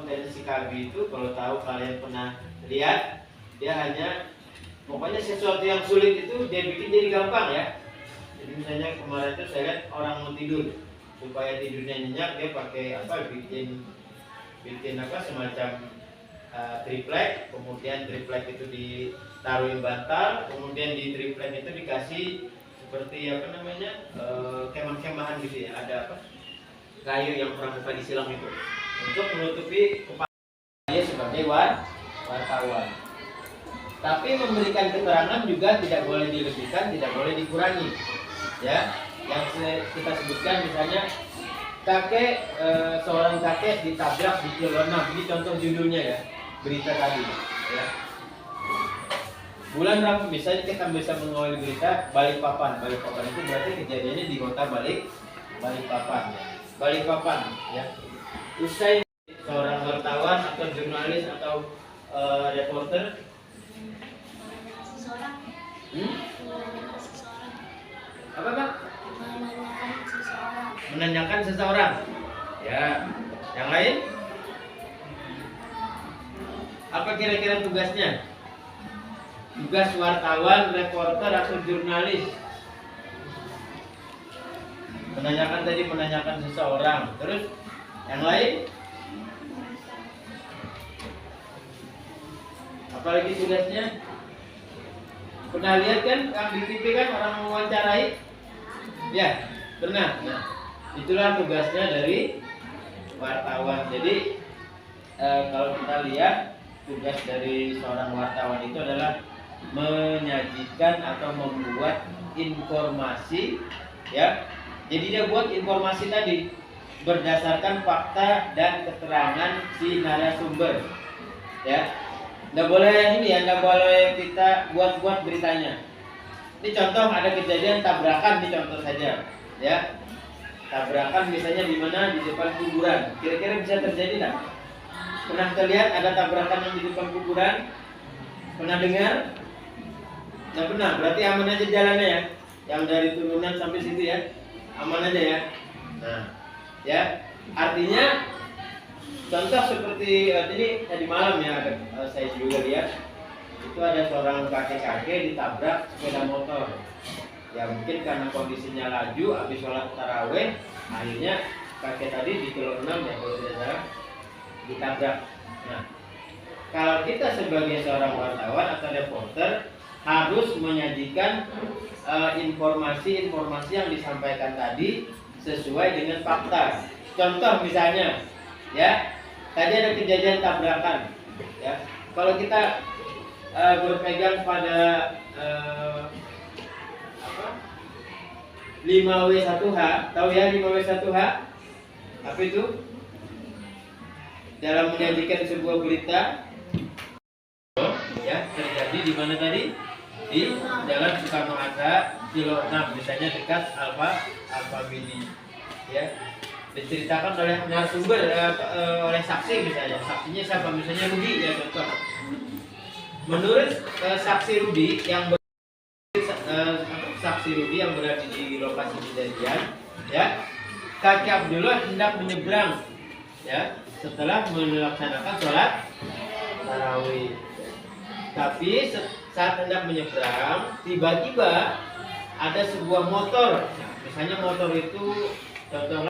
Dari si Kabi itu, kalau tahu kalian pernah lihat, dia hanya pokoknya sesuatu yang sulit itu dia bikin jadi gampang ya. Jadi misalnya kemarin itu saya lihat orang mau tidur, supaya tidurnya nyenyak dia pakai apa, bikin apa semacam triplek, kemudian triplek itu ditaruhin bantal, kemudian di triplek itu dikasih seperti apa namanya, kemah-kemahan gitu ya, ada apa, kayu yang pernah buka di silang itu untuk menutupi kepala dia sebagai wartawan. Tapi memberikan keterangan juga tidak boleh dilebihkan, tidak boleh dikurangi. Ya, yang kita sebutkan misalnya seorang kakek ditabrak di kilo 6. Ini contoh judulnya ya, berita tadi. Ya. Bulan Rabu, misalnya kita bisa mengawali berita Balikpapan. Balikpapan itu berarti kejadiannya di kota Balikpapan. Balikpapan, ya. Usai seorang wartawan atau jurnalis atau reporter Seseorang. apa Pak? Menanyakan seseorang. Menanyakan seseorang. Ya. Yang lain? Apa kira-kira tugasnya? Tugas wartawan, reporter atau jurnalis? Menanyakan seseorang. Terus yang lain? Apalagi tugasnya? Pernah lihat kan di TV kan orang mewawancarai? Ya, pernah. Nah, itulah tugasnya dari wartawan. Jadi kalau kita lihat tugas dari seorang wartawan itu adalah menyajikan atau membuat informasi, ya. Jadi dia buat informasi tadi berdasarkan fakta dan keterangan si narasumber, ya. Nggak boleh ini ya, nggak boleh kita buat-buat beritanya. Ini contoh ada kejadian tabrakan, ini contoh saja, ya. Tabrakan misalnya di mana, di depan kuburan. Kira-kira bisa terjadi nggak? Pernah terlihat ada tabrakan yang di depan kuburan? Pernah dengar? Nggak pernah. Berarti aman aja jalannya ya. Yang dari turunan sampai situ ya, aman aja ya. Nah, ya, artinya contoh seperti ini tadi malam ya, saya juga lihat itu ada seorang kakek-kakek ditabrak sepeda motor. Ya mungkin karena kondisinya laju habis sholat taraweh, akhirnya kakek tadi di kilo 6 ya kalau tidak salah ditabrak. Nah, kalau kita sebagai seorang wartawan atau reporter harus menyajikan informasi-informasi yang disampaikan tadi sesuai dengan fakta. Contoh misalnya, ya, tadi ada kejadian tabrakan, ya. Kalau kita berpegang pada 5W1H, tahu ya 5W1H? Apa itu? Dalam menyajikan sebuah berita, ya, terjadi di mana tadi? Di Jalan Soekarno-Hatta, kilo 6, misalnya dekat Alfa Mini, ya. Diceritakan oleh narasumber, oleh saksi misalnya. Saksinya siapa? Misalnya Rudi ya, contoh. Menurut saksi Rudi yang berada di lokasi kejadian, ya, kakek Abdullah hendak menyeberang, ya, setelah melaksanakan sholat tarawih. Tapi saat hendak menyeberang, tiba-tiba ada sebuah motor. Nah, misalnya motor itu contoh